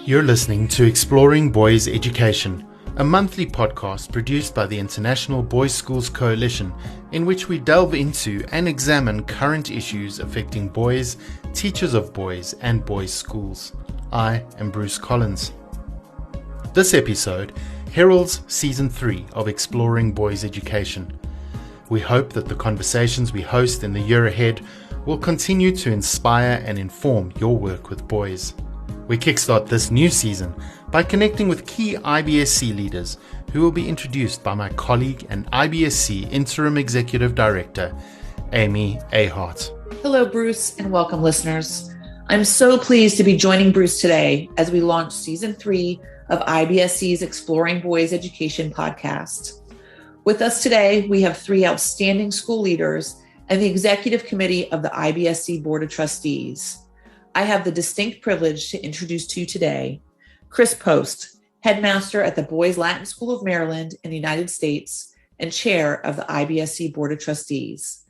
You're listening to Exploring Boys Education, a monthly podcast produced by the International Boys Schools Coalition, in which we delve into and examine current issues affecting boys, teachers of boys, and boys' schools. I am Bruce Collins. This episode heralds Season 3 of Exploring Boys Education. We hope that the conversations we host in the year ahead will continue to inspire and inform your work with boys. We kickstart this new season by connecting with key IBSC leaders who will be introduced by my colleague and IBSC Interim Executive Director, Amy Ahart. Hello, Bruce, and welcome, listeners. I'm so pleased to be joining Bruce today as we launch Season 3 of IBSC's Exploring Boys Education podcast. With us today, we have three outstanding school leaders and the Executive Committee of the IBSC Board of Trustees. I have the distinct privilege to introduce to you today Chris Post, Headmaster at the Boys Latin School of Maryland in the United States and Chair of the IBSC Board of Trustees.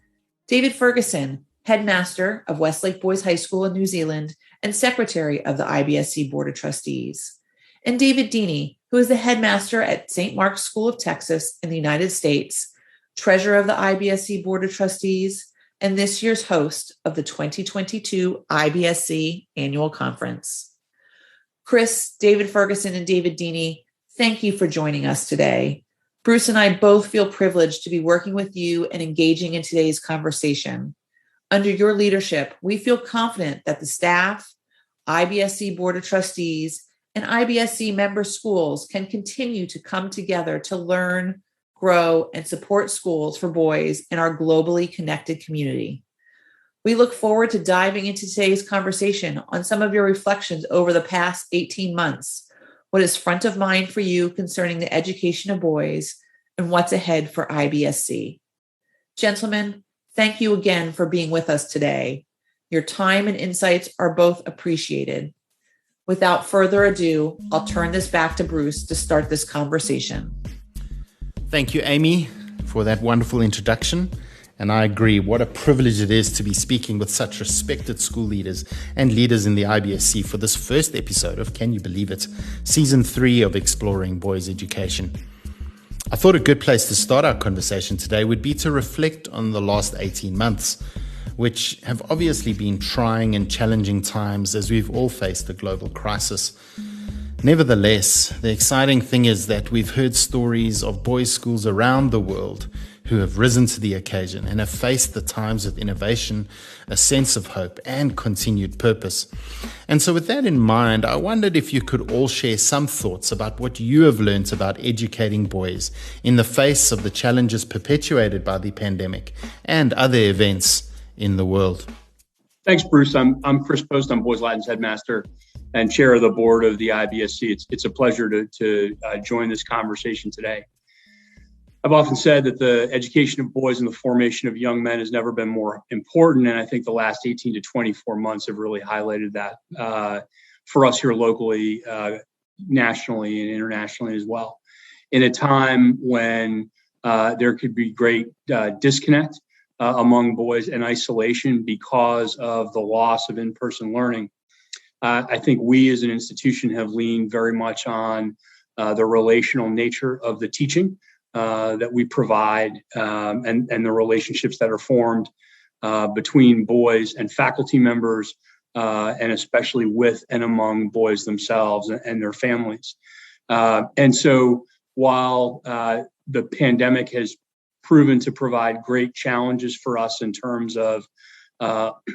David Ferguson, Headmaster of Westlake Boys High School in New Zealand and Secretary of the IBSC Board of Trustees. And David Deeney, who is the Headmaster at St. Mark's School of Texas in the United States, Treasurer of the IBSC Board of Trustees, and this year's host of the 2022 IBSC Annual Conference. Chris, David Ferguson, and David Deeney, thank you for joining us today. Bruce and I both feel privileged to be working with you and engaging in today's conversation. Under your leadership, we feel confident that the staff, IBSC Board of Trustees, and IBSC member schools can continue to come together to learn, grow, and support schools for boys in our globally connected community. We look forward to diving into today's conversation on some of your reflections over the past 18 months, what is front of mind for you concerning the education of boys, and what's ahead for IBSC. Gentlemen, thank you again for being with us today. Your time and insights are both appreciated. Without further ado, I'll turn this back to Bruce to start this conversation. Thank you, Amy, for that wonderful introduction. And I agree, what a privilege it is to be speaking with such respected school leaders and leaders in the IBSC for this first episode of, can you believe it, Season 3 of Exploring Boys Education. I thought a good place to start our conversation today would be to reflect on the last 18 months, which have obviously been trying and challenging times as we've all faced a global crisis. Nevertheless, the exciting thing is that we've heard stories of boys' schools around the world who have risen to the occasion and have faced the times with innovation, a sense of hope, and continued purpose. And so with that in mind, I wondered if you could all share some thoughts about what you have learned about educating boys in the face of the challenges perpetuated by the pandemic and other events in the world. Thanks, Bruce. I'm Chris Post. I'm Boys Latin's Headmaster and Chair of the Board of the IBSC. It's a pleasure to join this conversation today. I've often said that the education of boys and the formation of young men has never been more important, and I think the last 18 to 24 months have really highlighted that for us here locally, nationally, and internationally as well. In a time when there could be great disconnect among boys and isolation because of the loss of in-person learning, I think we as an institution have leaned very much on the relational nature of the teaching that we provide and the relationships that are formed between boys and faculty members and especially with and among boys themselves and their families. And so while the pandemic has proven to provide great challenges for us in terms of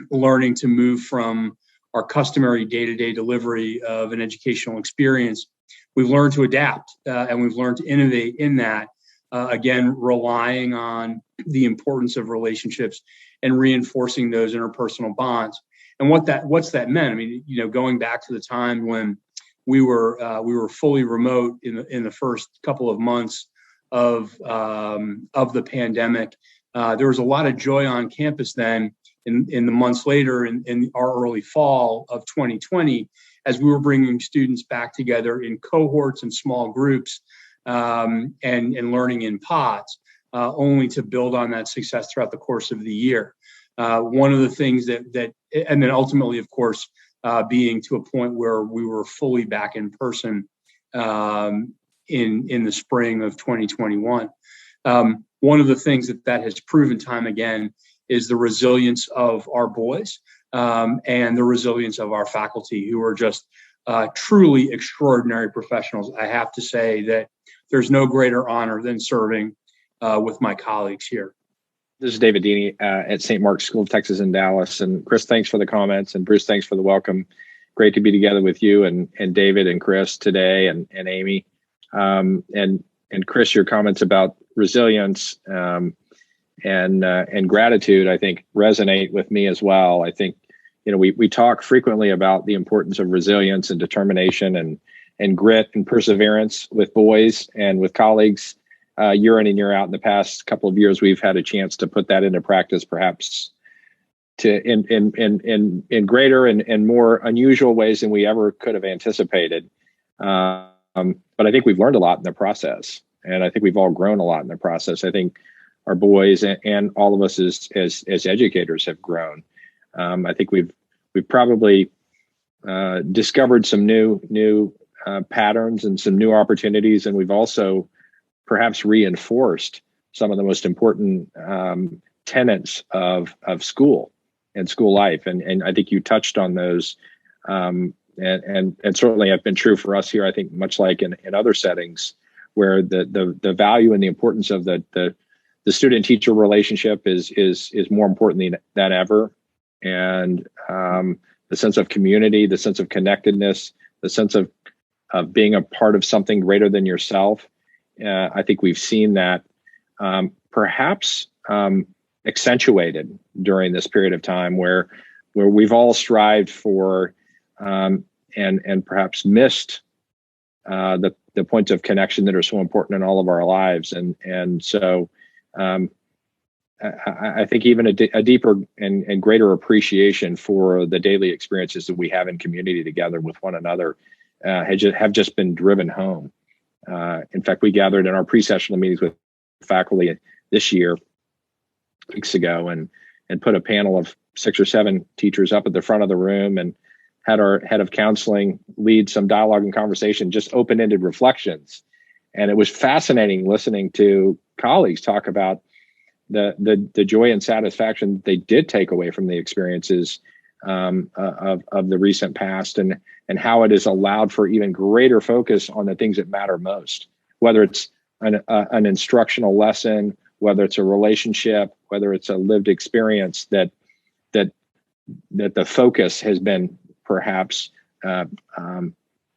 learning to move from our customary day-to-day delivery of an educational experience, we've learned to adapt and we've learned to innovate in that, again, relying on the importance of relationships and reinforcing those interpersonal bonds. And what's that meant? I mean, going back to the time when we were fully remote in the first couple of months of the pandemic, there was a lot of joy on campus then in the months later in our early fall of 2020, as we were bringing students back together in cohorts and small groups and learning in pods, only to build on that success throughout the course of the year. One of the things that and then ultimately, of course, being to a point where we were fully back in person in the spring of 2021. One of the things that has proven time again is the resilience of our boys and the resilience of our faculty, who are just truly extraordinary professionals. I have to say that there's no greater honor than serving with my colleagues here. This is David Deeney at St. Mark's School of Texas in Dallas. And Chris, thanks for the comments. And Bruce, thanks for the welcome. Great to be together with you and David and Chris today and Amy. And Chris, your comments about resilience and gratitude, I think, resonate with me as well. I think, we talk frequently about the importance of resilience and determination and grit and perseverance with boys and with colleagues. Year in and year out. In the past couple of years, we've had a chance to put that into practice, perhaps in greater and more unusual ways than we ever could have anticipated. But I think we've learned a lot in the process, and I think we've all grown a lot in the process. I think our boys and all of us as educators have grown. I think we've probably discovered some new patterns and some new opportunities, and we've also perhaps reinforced some of the most important tenets of school and school life. And I think you touched on those. And certainly have been true for us here, I think, much like in other settings where the value and the importance of the student-teacher relationship is more important than ever. And the sense of community, the sense of connectedness, the sense of being a part of something greater than yourself. I think we've seen that perhaps accentuated during this period of time where we've all strived for and perhaps missed the points of connection that are so important in all of our lives. And so I think even a deeper and greater appreciation for the daily experiences that we have in community together with one another have just been driven home. In fact, we gathered in our pre-sessional meetings with faculty this year, weeks ago, and put a panel of 6 or 7 teachers up at the front of the room and had our head of counseling lead some dialogue and conversation, just open-ended reflections. And it was fascinating listening to colleagues talk about the joy and satisfaction they did take away from the experiences of the recent past, and how it has allowed for even greater focus on the things that matter most, whether it's an instructional lesson, whether it's a relationship, whether it's a lived experience, that the focus has been perhaps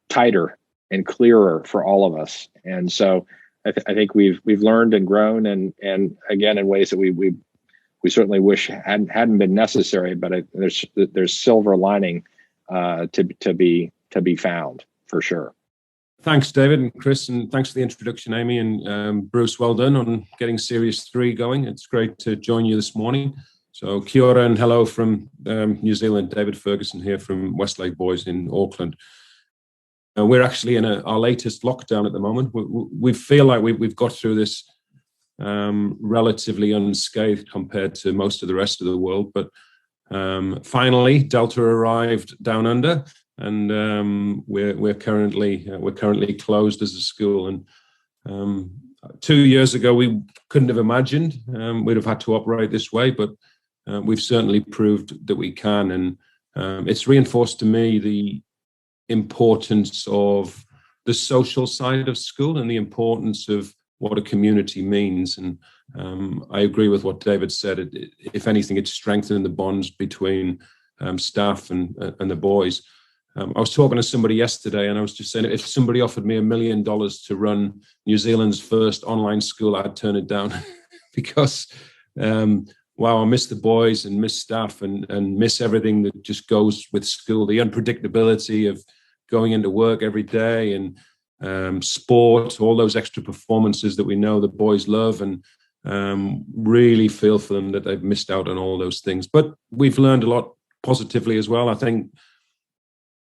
tighter and clearer for all of us. And so I think we've learned and grown, and again in ways that we certainly wish hadn't been necessary, but there's silver lining to be found for sure. Thanks, David and Chris, and thanks for the introduction, Amy and Bruce. Well done on getting Series 3 going. It's great to join you this morning. So kia ora and hello from New Zealand. David Ferguson here from Westlake Boys in Auckland. We're actually in our latest lockdown at the moment. We feel like we've got through this relatively unscathed compared to most of the rest of the world. But finally, Delta arrived down under, and we're currently closed as a school. And 2 years ago, we couldn't have imagined we'd have had to operate this way, but we've certainly proved that we can. And it's reinforced to me the importance of the social side of school and the importance of what a community means. And I agree with what David said. If anything, it's strengthened the bonds between staff and the boys. I was talking to somebody yesterday, and I was just saying, if somebody offered me $1 million to run New Zealand's first online school, I'd turn it down because, wow, I miss the boys and miss staff and miss everything that just goes with school, the unpredictability of going into work every day and sport, all those extra performances that we know the boys love, and really feel for them that they've missed out on all those things. But we've learned a lot positively as well. I think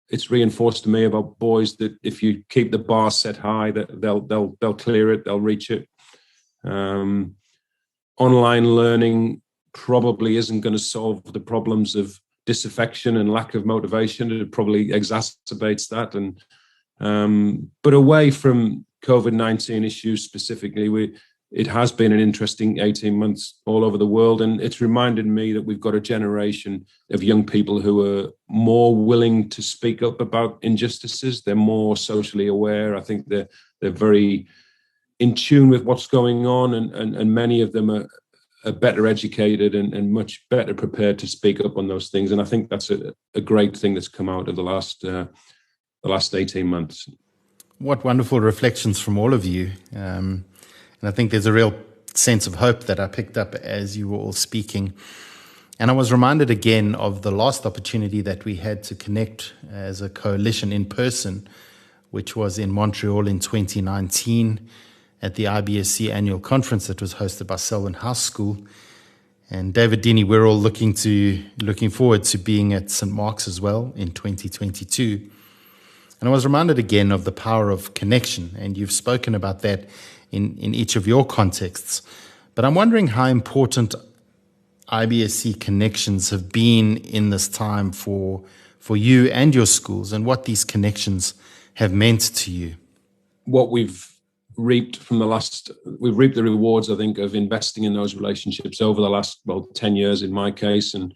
it's reinforced to me about boys that if you keep the bar set high, that they'll clear it, they'll reach it. Online learning probably isn't going to solve the problems of disaffection and lack of motivation. It probably exacerbates that. But away from COVID-19 issues specifically, it has been an interesting 18 months all over the world. And it's reminded me that we've got a generation of young people who are more willing to speak up about injustices. They're more socially aware. I think they're very in tune with what's going on. And many of them are better educated and much better prepared to speak up on those things. And I think that's a great thing that's come out of the last 18 months. What wonderful reflections from all of you. And I think there's a real sense of hope that I picked up as you were all speaking. And I was reminded again of the last opportunity that we had to connect as a coalition in person, which was in Montreal in 2019 at the IBSC annual conference that was hosted by Selwyn House School. And David Deeney, we're all looking forward to being at St. Mark's as well in 2022. And I was reminded again of the power of connection, and you've spoken about that in each of your contexts. But I'm wondering how important IBSC connections have been in this time for you and your schools, and what these connections have meant to you. What we've reaped we've reaped the rewards, I think, of investing in those relationships over the last 10 years in my case, and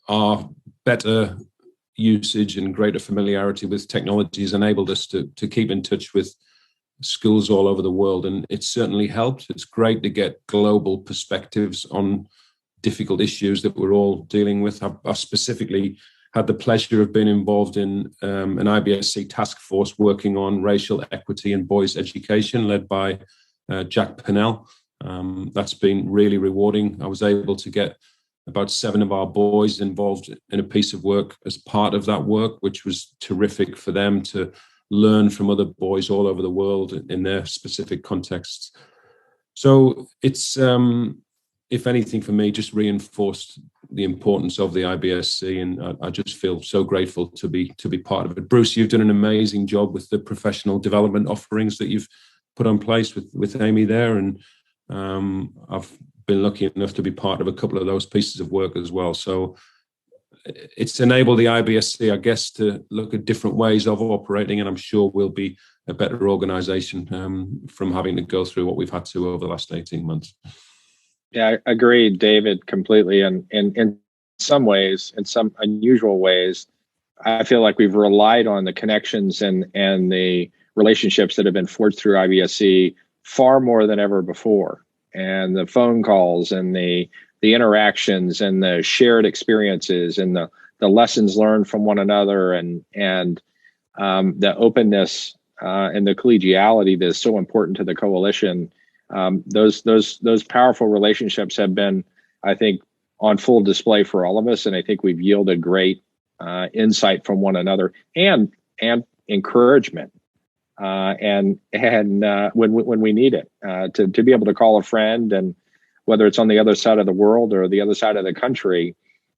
our better usage and greater familiarity with technology has enabled us to keep in touch with schools all over the world, and it's certainly helped. It's great to get global perspectives on difficult issues that we're all dealing with. I've specifically had the pleasure of being involved in an IBSC task force working on racial equity in boys' education, led by Jack Pennell. That's been really rewarding. I was able to get about 7 of our boys involved in a piece of work as part of that work, which was terrific for them to learn from other boys all over the world in their specific contexts. So it's, if anything for me, just reinforced the importance of the IBSC, and I just feel so grateful to be part of it. Bruce, you've done an amazing job with the professional development offerings that you've put on place with Amy there, and I've been lucky enough to be part of a couple of those pieces of work as well. So it's enabled the IBSC, I guess, to look at different ways of operating, and I'm sure we'll be a better organization from having to go through what we've had to over the last 18 months. Yeah, I agree, David, completely. And in some ways, in some unusual ways, I feel like we've relied on the connections and the relationships that have been forged through IBSC far more than ever before. And the phone calls and the interactions and the shared experiences and the lessons learned from one another and the openness and the collegiality that is so important to the coalition. Those powerful relationships have been, I think, on full display for all of us, and I think we've yielded great insight from one another and encouragement. And when we need it, to be able to call a friend, and whether it's on the other side of the world or the other side of the country,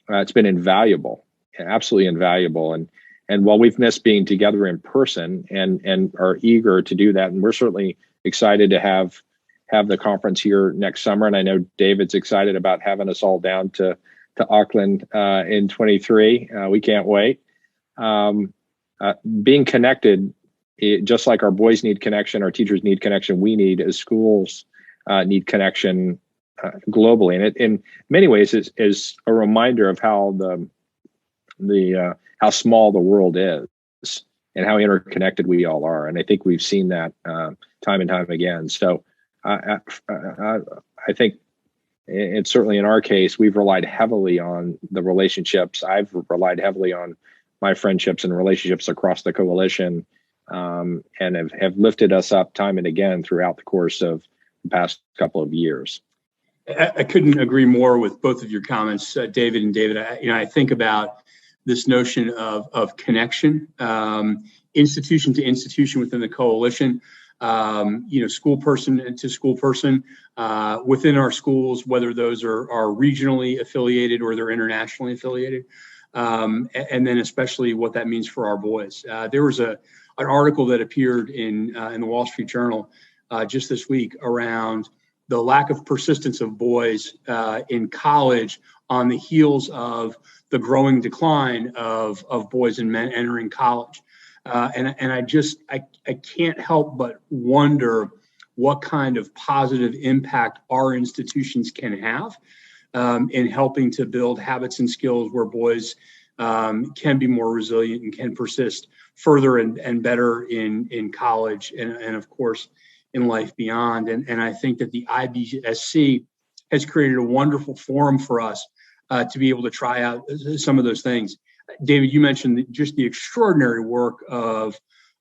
it's been invaluable, absolutely invaluable. And while we've missed being together in person and are eager to do that, and we're certainly excited to have the conference here next summer, and I know David's excited about having us all down to Auckland in 23. We can't wait. Being connected. Just like our boys need connection, our teachers need connection, we need, as schools need connection globally. And it, in many ways, is a reminder of how how small the world is and how interconnected we all are. And I think we've seen that time and time again. So I think it's certainly in our case, we've relied heavily on the relationships. I've relied heavily on my friendships and relationships across the coalition. And have lifted us up time and again throughout the course of the past couple of years. I couldn't agree more with both of your comments, David and David. I think about this notion of connection, institution to institution within the coalition, school person to school person within our schools, whether those are regionally affiliated or they're internationally affiliated, and then especially what that means for our boys. There was an article that appeared in the Wall Street Journal just this week around the lack of persistence of boys in college on the heels of the growing decline of boys and men entering college. And I can't help but wonder what kind of positive impact our institutions can have in helping to build habits and skills where boys can be more resilient and can persist further and better in college and of course in life beyond. And I think that the IBSC has created a wonderful forum for us to be able to try out some of those things. David, you mentioned just the extraordinary work of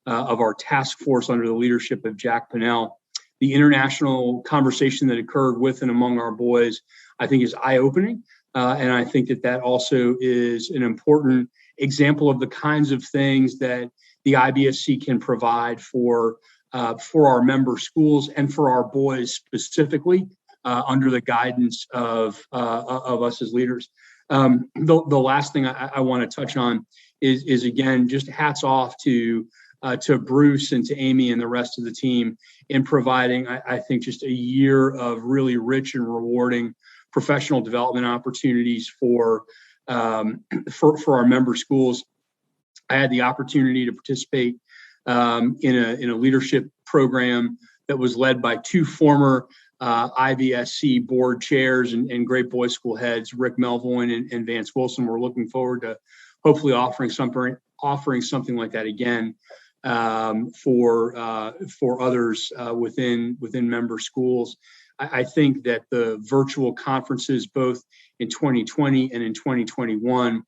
our task force under the leadership of Jack Pinnell. The international conversation that occurred with and among our boys, I think, is eye-opening. And I think that also is an important example of the kinds of things that the IBSC can provide for our member schools and for our boys specifically under the guidance of us as leaders. The last thing I want to touch on is again, just hats off to Bruce and to Amy and the rest of the team in providing, I think, just a year of really rich and rewarding professional development opportunities for our member schools. I had the opportunity to participate in a leadership program that was led by two former IBSC board chairs and great boys school heads, Rick Melvoin and Vance Wilson. We're looking forward to hopefully offering something like that again for others within member schools. I think that the virtual conferences, both in 2020 and in 2021,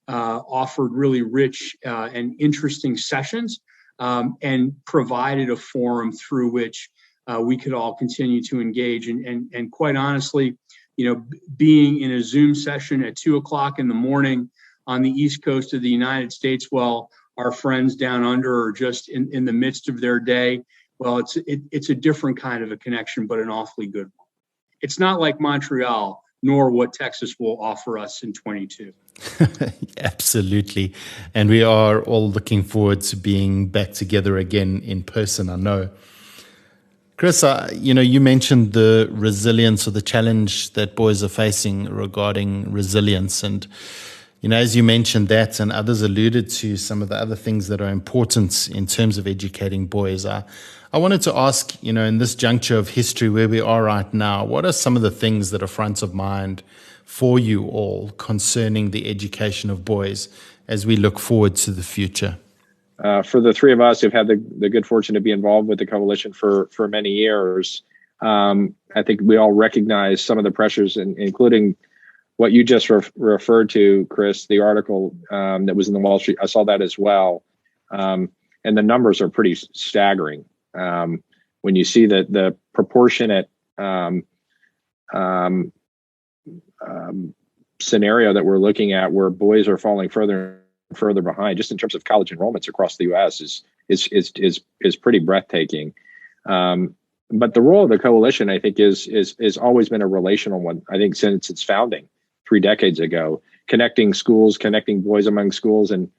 offered really rich and interesting sessions and provided a forum through which we could all continue to engage. And quite honestly, being in a Zoom session at 2:00 in the morning on the East Coast of the United States while our friends down under are just in the midst of their day, well, it's a different kind of a connection, but an awfully good one. It's not like Montreal, nor what Texas will offer us in 22. Absolutely. And we are all looking forward to being back together again in person, I know. Chris, you mentioned the resilience or the challenge that boys are facing regarding resilience. And, as you mentioned that, and others alluded to some of the other things that are important in terms of educating boys, I wanted to ask, in this juncture of history where we are right now, what are some of the things that are front of mind for you all concerning the education of boys as we look forward to the future? For the three of us who've had the good fortune to be involved with the coalition for many years, I think we all recognize some of the pressures, including what you just referred to, Chris, the article that was in the Wall Street. I saw that as well. And the numbers are pretty staggering. When you see that the proportionate scenario that we're looking at where boys are falling further and further behind, just in terms of college enrollments across the U.S. is pretty breathtaking. But the role of the coalition, I think, is always been a relational one. I think since its founding 3 decades ago, connecting schools, connecting boys among schools. And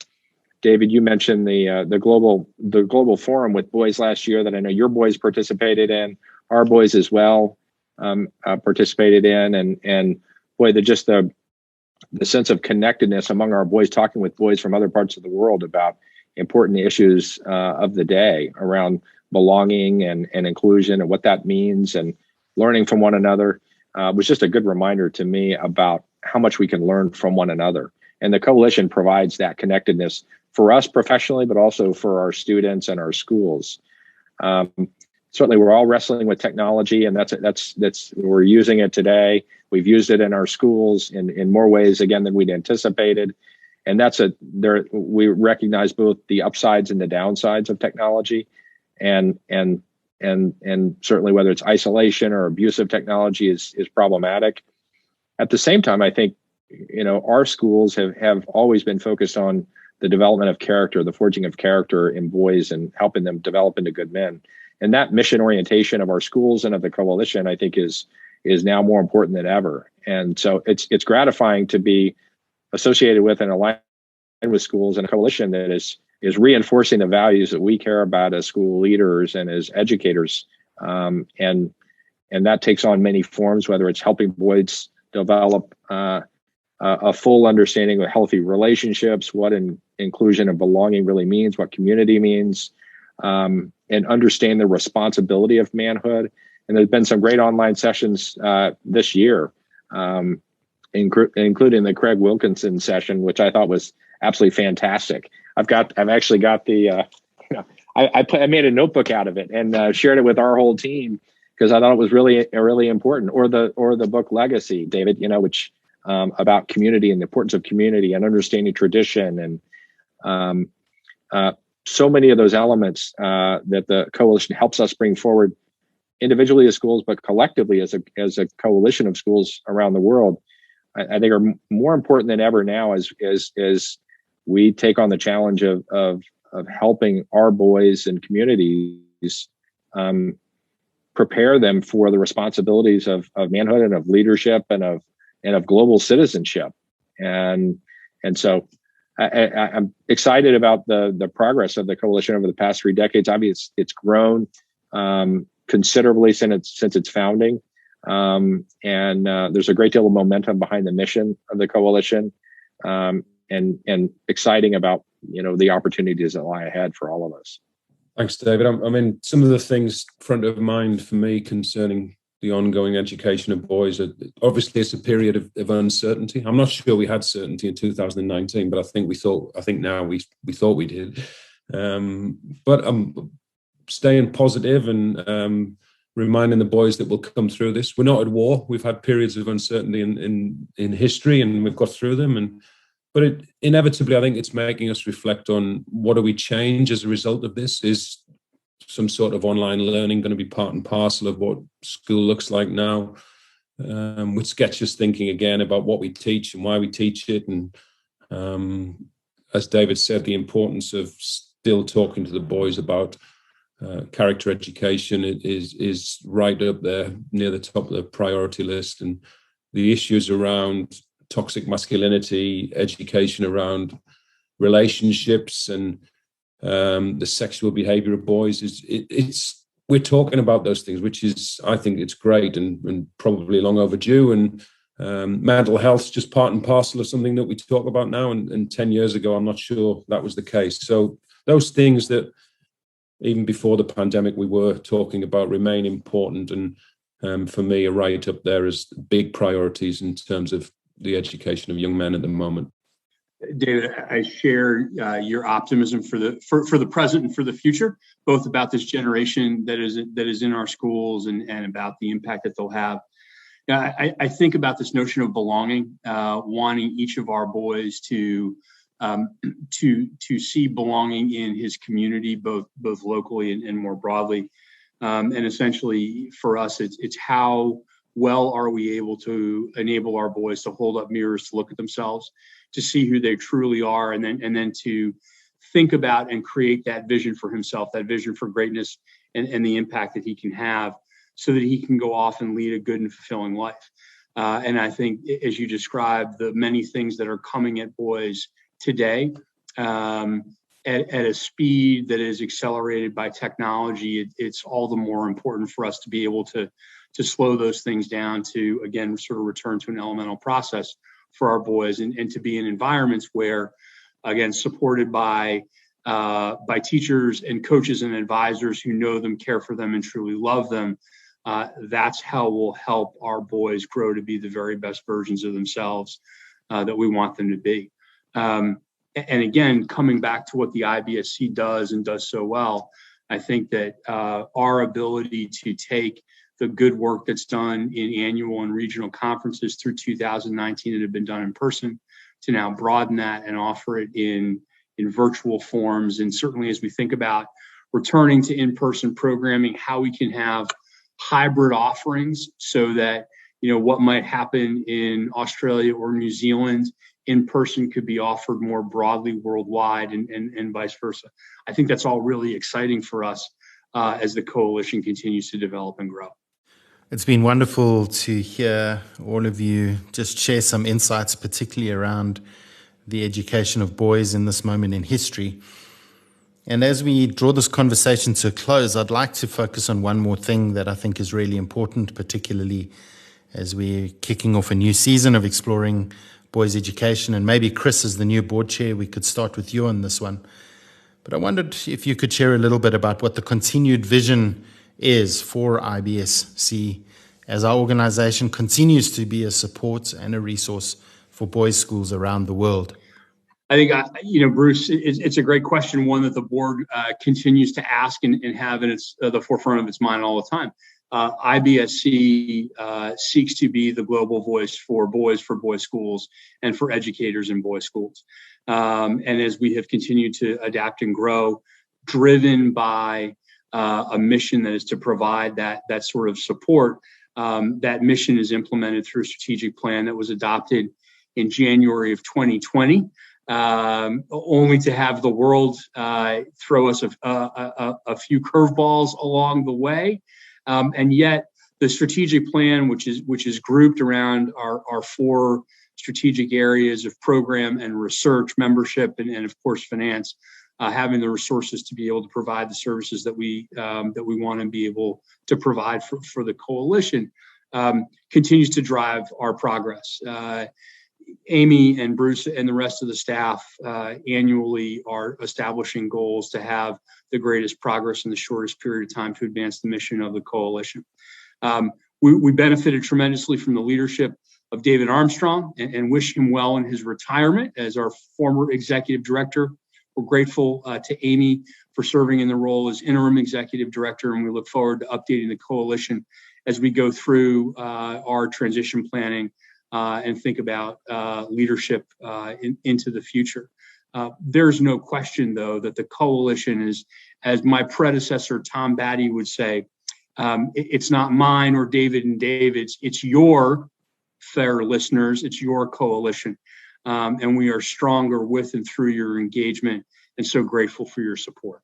David, you mentioned the global forum with boys last year that I know your boys participated in, our boys as well participated in, and boy, the sense of connectedness among our boys, talking with boys from other parts of the world about important issues of the day around belonging and inclusion and what that means, and learning from one another was just a good reminder to me about how much we can learn from one another. And the coalition provides that connectedness for us professionally, but also for our students and our schools. Certainly, we're all wrestling with technology, and that's we're using it today. We've used it in our schools in more ways again than we'd anticipated, and we recognize both the upsides and the downsides of technology, and certainly whether it's isolation or abusive technology is problematic. At the same time, I think our schools have always been focused on the development of character, the forging of character in boys, and helping them develop into good men. And that mission orientation of our schools and of the coalition, I think, is now more important than ever. And so it's gratifying to be associated with and aligned with schools and a coalition that is reinforcing the values that we care about as school leaders and as educators, and that takes on many forms, whether it's helping boys develop a full understanding of healthy relationships, what inclusion and belonging really means, what community means, and understand the responsibility of manhood. And there's been some great online sessions this year, including the Craig Wilkinson session, which I thought was absolutely fantastic. I've actually got the I made a notebook out of it and shared it with our whole team because I thought it was really important. Or the book Legacy, David, which about community and the importance of community and understanding tradition and so many of those elements that the coalition helps us bring forward individually as schools, but collectively as a coalition of schools around the world, I think are more important than ever now as we take on the challenge of helping our boys and communities prepare them for the responsibilities of manhood and of leadership and of global citizenship. And so I'm excited about the progress of the coalition over the past 3 decades. Obviously, it's grown considerably since its founding. And there's a great deal of momentum behind the mission of the coalition, and exciting about, the opportunities that lie ahead for all of us. Thanks, David. I mean, some of the things front of mind for me concerning the ongoing education of boys, obviously it's a period of uncertainty. I'm not sure we had certainty in 2019, but I think now we thought we did. But I'm staying positive and reminding the boys that we'll come through this. We're not at war. We've had periods of uncertainty in history, and we've got through them. But inevitably, I think it's making us reflect on what do we change as a result of this. Is some sort of online learning going to be part and parcel of what school looks like now? Which gets us thinking again about what we teach and why we teach it. And as David said, the importance of still talking to the boys about character education is right up there near the top of the priority list. And the issues around toxic masculinity, education around relationships, and the sexual behavior of boys we're talking about those things, which is, I think it's great and probably long overdue. And mental health's just part and parcel of something that we talk about now. And 10 years ago, I'm not sure that was the case. So those things that even before the pandemic we were talking about remain important, and for me are right up there as big priorities in terms of the education of young men at the moment. David, I share your optimism for the present and for the future, both about this generation that is in our schools and about the impact that they'll have. I think about this notion of belonging, wanting each of our boys to see belonging in his community, both locally and more broadly. And essentially, for us, it's how well are we able to enable our boys to hold up mirrors, to look at themselves, to see who they truly are, and then to think about and create that vision for himself, that vision for greatness and the impact that he can have, so that he can go off and lead a good and fulfilling life. And I think, as you described, the many things that are coming at boys today at a speed that is accelerated by technology, it's all the more important for us to be able to slow those things down, to, again, sort of return to an elemental process for our boys, and to be in environments where, again, supported by teachers and coaches and advisors who know them, care for them, and truly love them. That's how we'll help our boys grow to be the very best versions of themselves that we want them to be. And again, coming back to what the IBSC does and does so well, I think that our ability to take the good work that's done in annual and regional conferences through 2019 that have been done in person, to now broaden that and offer it in virtual forms. And certainly as we think about returning to in-person programming, how we can have hybrid offerings so that, what might happen in Australia or New Zealand in person could be offered more broadly worldwide, and vice versa. I think that's all really exciting for us as the coalition continues to develop and grow. It's been wonderful to hear all of you just share some insights, particularly around the education of boys in this moment in history. And as we draw this conversation to a close, I'd like to focus on one more thing that I think is really important, particularly as we're kicking off a new season of exploring boys' education. And maybe Chris, as the new board chair, we could start with you on this one. But I wondered if you could share a little bit about what the continued vision is for IBSC as our organization continues to be a support and a resource for boys' schools around the world. I think, Bruce, it's a great question, one that the board continues to ask and have in the forefront of its mind all the time. IBSC seeks to be the global voice for boys schools and for educators in boys' schools. And as we have continued to adapt and grow, driven by a mission that is to provide that sort of support, that mission is implemented through a strategic plan that was adopted in January of 2020. Only to have the world throw us a few curveballs along the way, and yet the strategic plan, which is grouped around our four strategic areas of program and research, membership, and of course finance, having the resources to be able to provide the services that we want to be able to provide for the coalition, continues to drive our progress. Amy and Bruce and the rest of the staff annually are establishing goals to have the greatest progress in the shortest period of time to advance the mission of the coalition. We benefited tremendously from the leadership of David Armstrong and wish him well in his retirement as our former executive director. We're grateful to Amy for serving in the role as interim executive director, and we look forward to updating the coalition as we go through our transition planning and think about leadership into the future. There's no question, though, that the coalition is, as my predecessor, Tom Batty, would say, it's not mine or David and David's, it's your, fair listeners, it's your coalition. And we are stronger with and through your engagement, and so grateful for your support.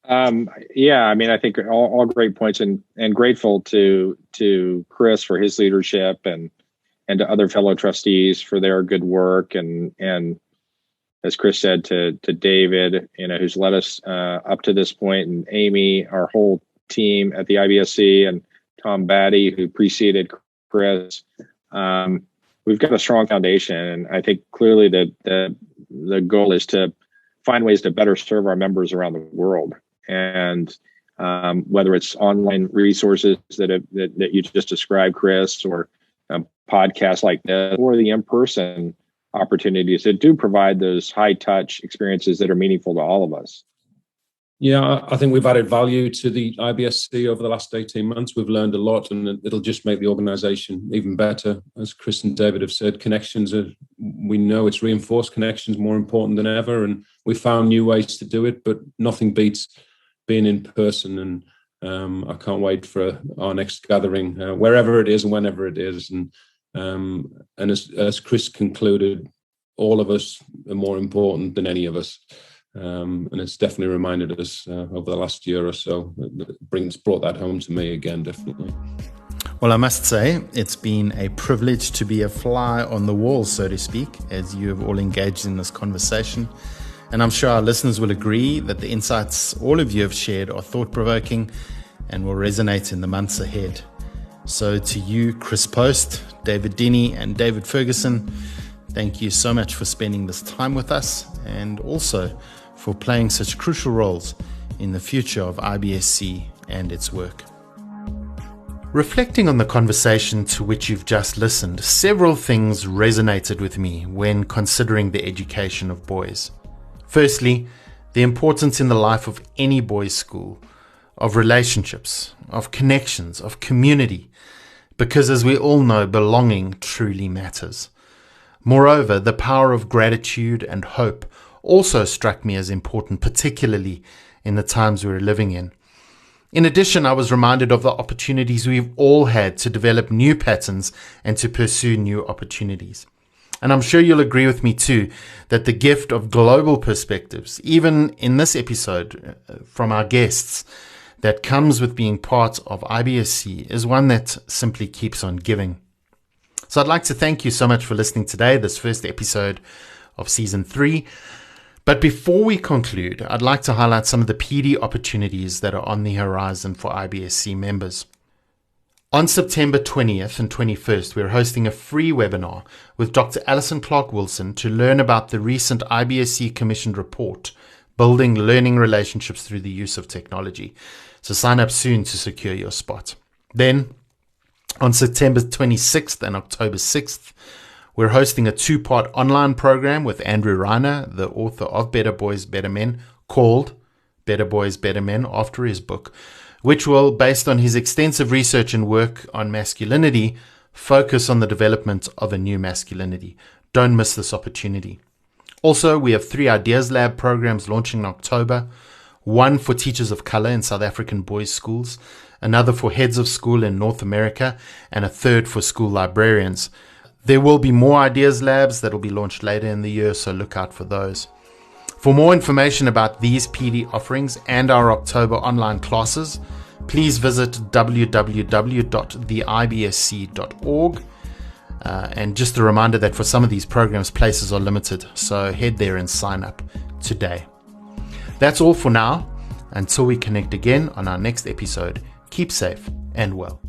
I think all great points, and grateful to Chris for his leadership and to other fellow trustees for their good work, and as Chris said, to David, who's led us up to this point, and Amy, our whole team at the IBSC, and Tom Batty, who preceded Chris. We've got a strong foundation, and I think clearly that the goal is to find ways to better serve our members around the world, and whether it's online resources that you just described, Chris, or podcasts like this, or the in-person opportunities that do provide those high-touch experiences that are meaningful to all of us. Yeah, I think we've added value to the IBSC over the last 18 months. We've learned a lot, and it'll just make the organization even better. As Chris and David have said, we know it's reinforced connections more important than ever, and we found new ways to do it, but nothing beats being in person. And I can't wait for our next gathering, wherever it is and whenever it is. And as Chris concluded, all of us are more important than any of us. And it's definitely reminded us over the last year or so. It brought that home to me again, definitely. Well, I must say, it's been a privilege to be a fly on the wall, so to speak, as you have all engaged in this conversation. And I'm sure our listeners will agree that the insights all of you have shared are thought-provoking and will resonate in the months ahead. So to you, Chris Post, David Denny, and David Ferguson, thank you so much for spending this time with us, and also for playing such crucial roles in the future of IBSC and its work. Reflecting on the conversation to which you've just listened, several things resonated with me when considering the education of boys. Firstly, the importance in the life of any boys' school of relationships, of connections, of community, because as we all know, belonging truly matters. Moreover, the power of gratitude and hope also struck me as important, particularly in the times we're living in. In addition, I was reminded of the opportunities we've all had to develop new patterns and to pursue new opportunities. And I'm sure you'll agree with me too, that the gift of global perspectives, even in this episode from our guests, that comes with being part of IBSC is one that simply keeps on giving. So I'd like to thank you so much for listening today, this first episode of Season 3. But before we conclude, I'd like to highlight some of the PD opportunities that are on the horizon for IBSC members. On September 20th and 21st, we're hosting a free webinar with Dr. Alison Clark-Wilson to learn about the recent IBSC commissioned report, Building Learning Relationships Through the Use of Technology. So sign up soon to secure your spot. Then, on September 26th and October 6th, we're hosting a 2-part online program with Andrew Reiner, the author of Better Boys, Better Men, called Better Boys, Better Men, after his book, which will, based on his extensive research and work on masculinity, focus on the development of a new masculinity. Don't miss this opportunity. Also, we have 3 Ideas Lab programs launching in October, one for teachers of color in South African boys' schools, another for heads of school in North America, and a third for school librarians. There will be more Ideas Labs that will be launched later in the year, so look out for those. For more information about these PD offerings and our October online classes, please visit www.theibsc.org. And just a reminder that for some of these programs, places are limited, so head there and sign up today. That's all for now. Until we connect again on our next episode, keep safe and well.